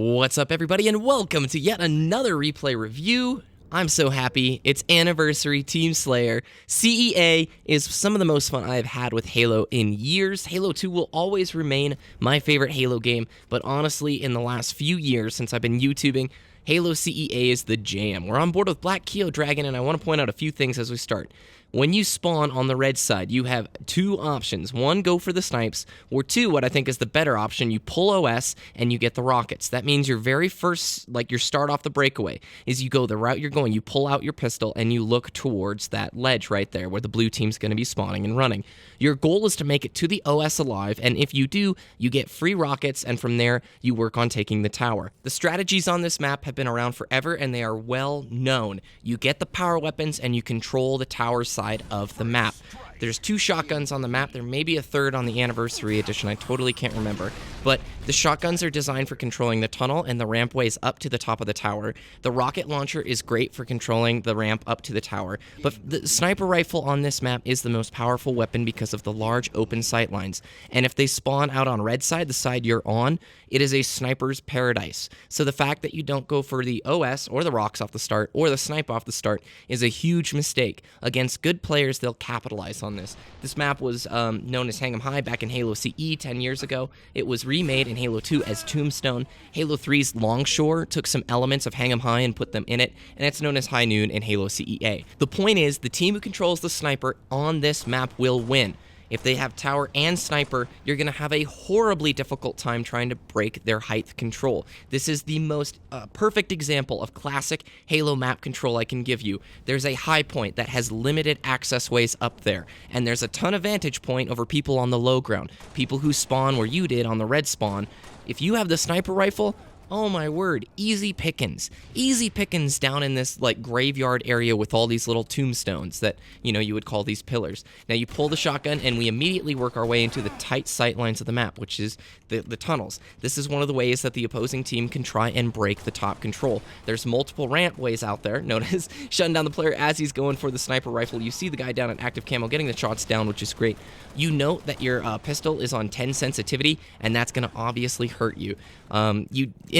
What's up, everybody, and welcome to yet another replay review. I'm so happy. It's Anniversary Team Slayer. CEA is some of the most fun I've had with Halo in years. Halo 2 will always remain my favorite Halo game, but honestly, in the last few years since I've been YouTubing, Halo CEA is the jam. We're on board with BlackKioDragon, and I want to point out a few things as we start. When you spawn on the red side, you have two options. One, go for the snipes, or two, what I think is the better option, you pull OS and you get the rockets. That means your very first, your start off the breakaway, is you go the route you're going, you pull out your pistol and you look towards that ledge right there where the blue team's going to be spawning and running. Your goal is to make it to the OS alive, and if you do, you get free rockets, and from there, you work on taking the tower. The strategies on this map have been around forever, and they are well known. You get the power weapons and you control the tower side of the map. There's two shotguns on the map. There may be a third on the Anniversary Edition. I totally can't remember. But the shotguns are designed for controlling the tunnel and the rampways up to the top of the tower. The rocket launcher is great for controlling the ramp up to the tower. But the sniper rifle on this map is the most powerful weapon because of the large open sight lines. And if they spawn out on red side, the side you're on, it is a sniper's paradise. So the fact that you don't go for the OS or the rocks off the start or the snipe off the start is a huge mistake. Against good players, they'll capitalize on this. This map was known as Hang 'em High back in Halo CE 10 years ago. It was remade in Halo 2 as Tombstone. Halo 3's Longshore took some elements of Hang 'em High and put them in it, and it's known as High Noon in Halo CEA. The point is, the team who controls the sniper on this map will win. If they have tower and sniper, you're going to have a horribly difficult time trying to break their height control. This is the most perfect example of classic Halo map control I can give you. There's a high point that has limited access ways up there, and there's a ton of vantage point over people on the low ground, people who spawn where you did on the red spawn. If you have the sniper rifle, oh my word, easy pickings. Easy pickings down in this graveyard area with all these little tombstones that, you would call these pillars. Now you pull the shotgun and we immediately work our way into the tight sight lines of the map, which is the tunnels. This is one of the ways that the opposing team can try and break the top control. There's multiple ramp ways out there, known as shutting down the player as he's going for the sniper rifle. You see the guy down at active camo getting the shots down, which is great. You note that your pistol is on 10 sensitivity, and that's going to obviously hurt you.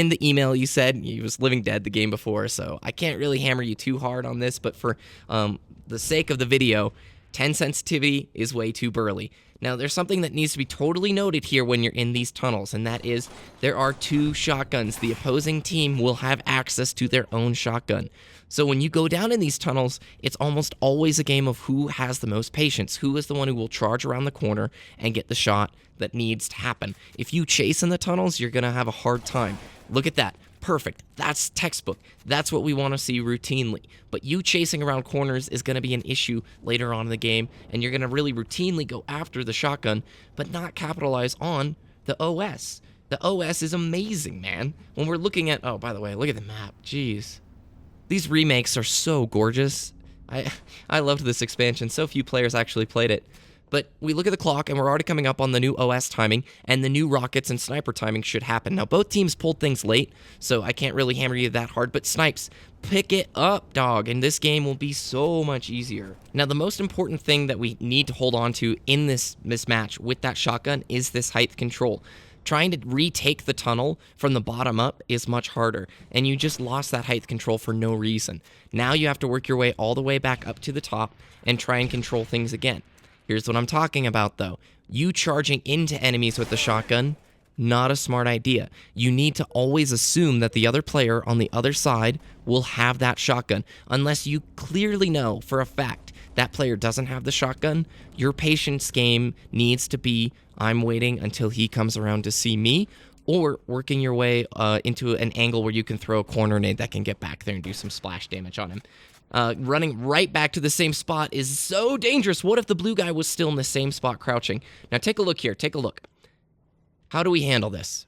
In the email, you said he was living dead the game before, so I can't really hammer you too hard on this, but for the sake of the video, 10 sensitivity is way too burly. Now, there's something that needs to be totally noted here when you're in these tunnels, and that is there are two shotguns. The opposing team will have access to their own shotgun. So when you go down in these tunnels, it's almost always a game of who has the most patience, who is the one who will charge around the corner and get the shot that needs to happen. If you chase in the tunnels, you're going to have a hard time. Look at that. Perfect. That's textbook. That's what we want to see routinely. But you chasing around corners is going to be an issue later on in the game, and you're going to really routinely go after the shotgun, but not capitalize on the OS. The OS is amazing, man. When we're looking at... Oh, by the way, look at the map. Jeez. These remakes are so gorgeous. I loved this expansion. So few players actually played it. But we look at the clock, and we're already coming up on the new OS timing, and the new rockets and sniper timing should happen. Now, both teams pulled things late, so I can't really hammer you that hard, but snipes, pick it up, dog, and this game will be so much easier. Now, the most important thing that we need to hold on to in this match with that shotgun is this height control. Trying to retake the tunnel from the bottom up is much harder, and you just lost that height control for no reason. Now you have to work your way all the way back up to the top and try and control things again. Here's what I'm talking about, though. You charging into enemies with the shotgun, not a smart idea. You need to always assume that the other player on the other side will have that shotgun. Unless you clearly know for a fact that player doesn't have the shotgun, your patience game needs to be, I'm waiting until he comes around to see me, or working your way into an angle where you can throw a corner nade that can get back there and do some splash damage on him. Running right back to the same spot is so dangerous. What if the blue guy was still in the same spot crouching? Now take a look here. Take a look. How do we handle this?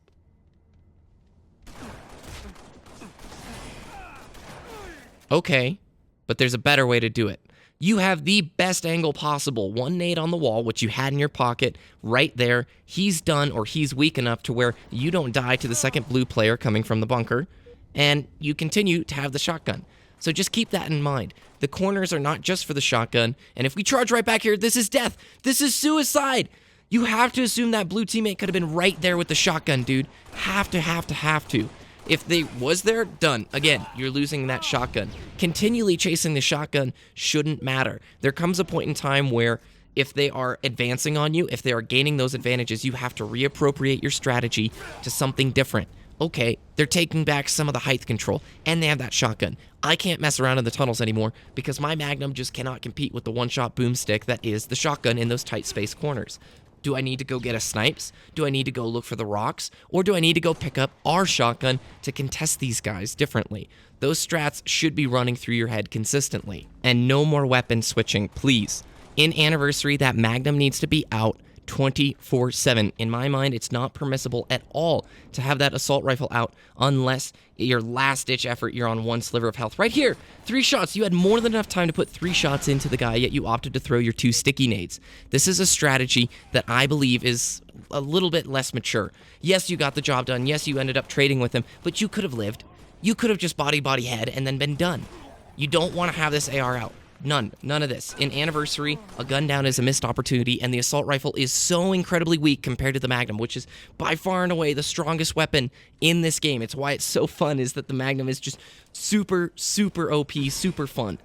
Okay, but there's a better way to do it. You have the best angle possible. One nade on the wall, which you had in your pocket, right there. He's done, or he's weak enough to where you don't die to the second blue player coming from the bunker, and you continue to have the shotgun. So just keep that in mind. The corners are not just for the shotgun, and if we charge right back here, this is death. This is suicide. You have to assume that blue teammate could have been right there with the shotgun, dude. Have to. If they was there, done. Again, you're losing that shotgun. Continually chasing the shotgun shouldn't matter. There comes a point in time where if they are advancing on you, if they are gaining those advantages, you have to reappropriate your strategy to something different. Okay, they're taking back some of the height control, and they have that shotgun. I can't mess around in the tunnels anymore because my Magnum just cannot compete with the one-shot boomstick that is the shotgun in those tight space corners. Do I need to go get a snipes? Do I need to go look for the rocks? Or do I need to go pick up our shotgun to contest these guys differently? Those strats should be running through your head consistently. And no more weapon switching, please. In Anniversary, that Magnum needs to be out 24/7. In my mind, it's not permissible at all to have that assault rifle out unless your last-ditch effort, you're on one sliver of health. Right here, 3 shots. You had more than enough time to put 3 shots into the guy, yet you opted to throw your 2 sticky nades. This is a strategy that I believe is a little bit less mature. Yes, you got the job done. Yes, you ended up trading with him, but you could have lived. You could have just body head and then been done. You don't want to have this AR out. None of this. In Anniversary, a gun down is a missed opportunity, and the assault rifle is so incredibly weak compared to the Magnum, which is by far and away the strongest weapon in this game. It's why it's so fun, is that the Magnum is just super OP, super fun.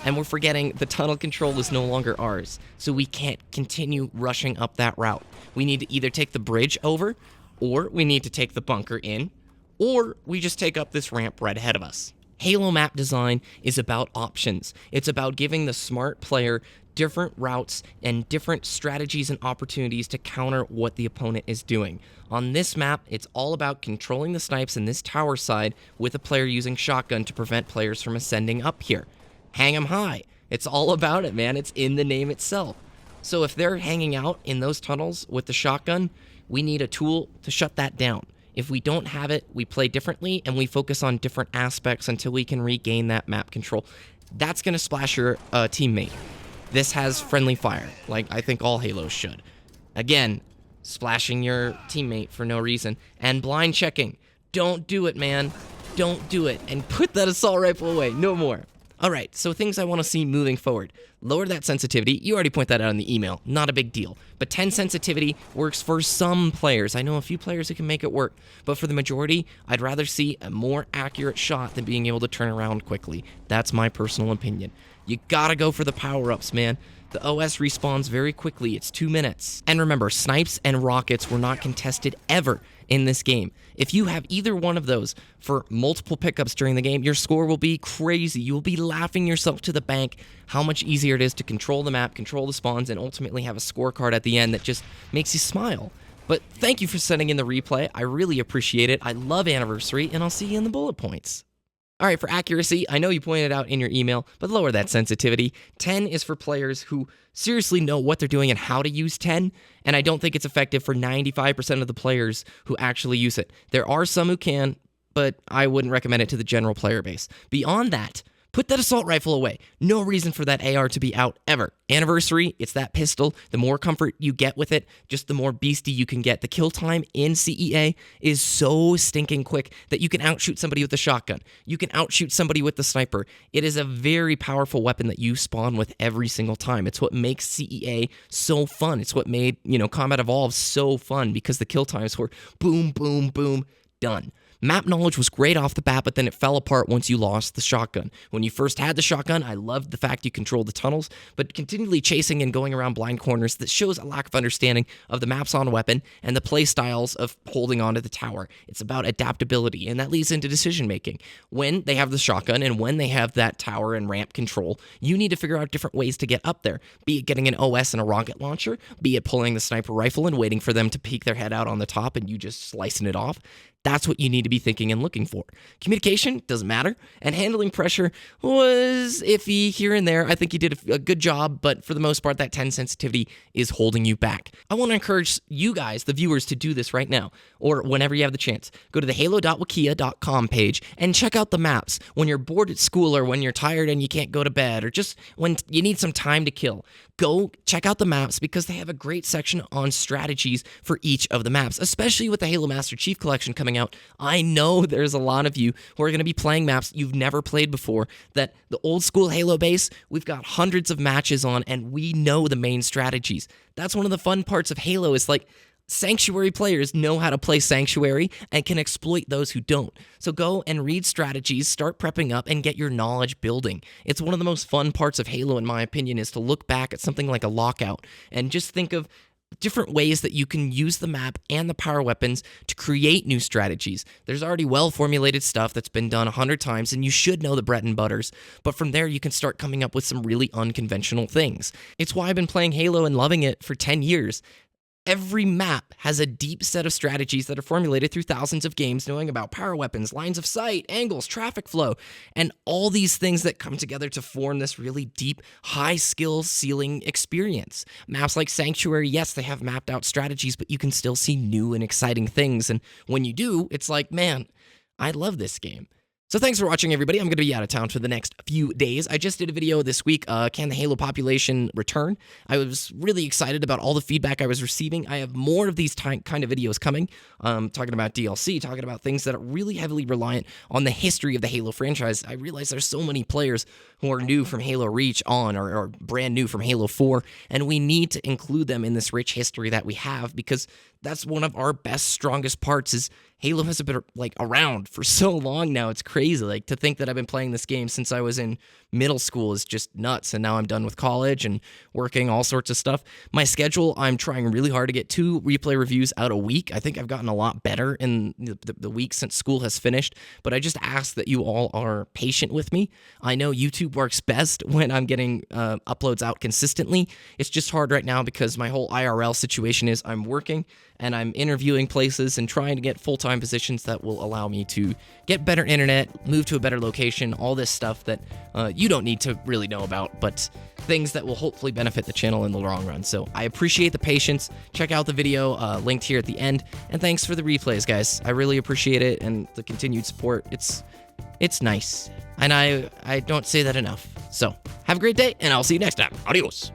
And we're forgetting the tunnel control is no longer ours, so we can't continue rushing up that route. We need to either take the bridge over, or we need to take the bunker in, or we just take up this ramp right ahead of us. Halo map design is about options. It's about giving the smart player different routes and different strategies and opportunities to counter what the opponent is doing. On this map, it's all about controlling the snipes in this tower side with a player using shotgun to prevent players from ascending up here. Hang them high. It's all about it, man. It's in the name itself. So if they're hanging out in those tunnels with the shotgun, we need a tool to shut that down. If we don't have it, we play differently and we focus on different aspects until we can regain that map control. That's going to splash your teammate. This has friendly fire, like I think all Halos should. Again, splashing your teammate for no reason. And blind checking. Don't do it, man. Don't do it. And put that assault rifle away. No more. All right, so things I want to see moving forward. Lower that sensitivity. You already point that out in the email. Not a big deal. But 10 sensitivity works for some players. I know a few players who can make it work. But for the majority, I'd rather see a more accurate shot than being able to turn around quickly. That's my personal opinion. You gotta go for the power-ups, man. The OS respawns very quickly. It's 2 minutes. And remember, snipes and rockets were not contested ever in this game. If you have either one of those for multiple pickups during the game, your score will be crazy. You will be laughing yourself to the bank how much easier it is to control the map, control the spawns, and ultimately have a scorecard at the end that just makes you smile. But thank you for sending in the replay. I really appreciate it. I love Anniversary, and I'll see you in the bullet points. All right, for accuracy, I know you pointed out in your email, but lower that sensitivity. 10 is for players who seriously know what they're doing and how to use 10, and I don't think it's effective for 95% of the players who actually use it. There are some who can, but I wouldn't recommend it to the general player base. Beyond that, put that assault rifle away. No reason for that AR to be out ever. Anniversary, it's that pistol. The more comfort you get with it, just the more beastie you can get. The kill time in CEA is so stinking quick that you can outshoot somebody with a shotgun. You can outshoot somebody with the sniper. It is a very powerful weapon that you spawn with every single time. It's what makes CEA so fun. It's what made, Combat Evolved so fun, because the kill times were boom, boom, boom, done. Map knowledge was great off the bat, but then it fell apart once you lost the shotgun. When you first had the shotgun, I loved the fact you controlled the tunnels, but continually chasing and going around blind corners, that shows a lack of understanding of the maps on weapon and the play styles of holding onto the tower. It's about adaptability, and that leads into decision making. When they have the shotgun and when they have that tower and ramp control, you need to figure out different ways to get up there, be it getting an OS and a rocket launcher, be it pulling the sniper rifle and waiting for them to peek their head out on the top and you just slicing it off. That's what you need to be thinking and looking for. Communication doesn't matter, and handling pressure was iffy here and there. I think you did a good job, but for the most part, that 10 sensitivity is holding you back. I want to encourage you guys, the viewers, to do this right now, or whenever you have the chance. Go to the halo.wikia.com page and check out the maps when you're bored at school, or when you're tired and you can't go to bed, or just when you need some time to kill. Go check out the maps, because they have a great section on strategies for each of the maps, especially with the Halo Master Chief Collection coming out. I know there's a lot of you who are going to be playing maps you've never played before, that the old school Halo base, we've got hundreds of matches on, and we know the main strategies. That's one of the fun parts of Halo, is like, Sanctuary players know how to play Sanctuary and can exploit those who don't. So go and read strategies, start prepping up, and get your knowledge building. It's one of the most fun parts of Halo, in my opinion, is to look back at something like a lockout and just think of different ways that you can use the map and the power weapons to create new strategies. There's already well-formulated stuff that's been done 100 times, and you should know the bread and butters, but from there you can start coming up with some really unconventional things. It's why I've been playing Halo and loving it for 10 years. Every map has a deep set of strategies that are formulated through thousands of games, knowing about power weapons, lines of sight, angles, traffic flow, and all these things that come together to form this really deep, high-skill ceiling experience. Maps like Sanctuary, yes, they have mapped out strategies, but you can still see new and exciting things, and when you do, it's like, man, I love this game. So thanks for watching, everybody. I'm going to be out of town for the next few days. I just did a video this week, can the Halo population return? I was really excited about all the feedback I was receiving. I have more of these kind of videos coming, talking about DLC, talking about things that are really heavily reliant on the history of the Halo franchise. I realize there's so many players who are new from Halo Reach on or brand new from Halo 4, and we need to include them in this rich history that we have, because that's one of our best, strongest parts is Halo has been around for so long now. It's crazy. Like, to think that I've been playing this game since I was in middle school is just nuts. And now I'm done with college and working, all sorts of stuff. My schedule, I'm trying really hard to get 2 replay reviews out a week. I think I've gotten a lot better in the week since school has finished, but I just ask that you all are patient with me. I know YouTube works best when I'm getting uploads out consistently. It's just hard right now because my whole IRL situation is I'm working and I'm interviewing places and trying to get full-time positions that will allow me to get better internet, move to a better location, all this stuff that you don't need to really know about, but things that will hopefully benefit the channel in the long run. So I appreciate the patience. Check out the video linked here at the end, and thanks for the replays, guys. I really appreciate it, and the continued support. It's nice, and I don't say that enough. So have a great day, and I'll see you next time. Adios.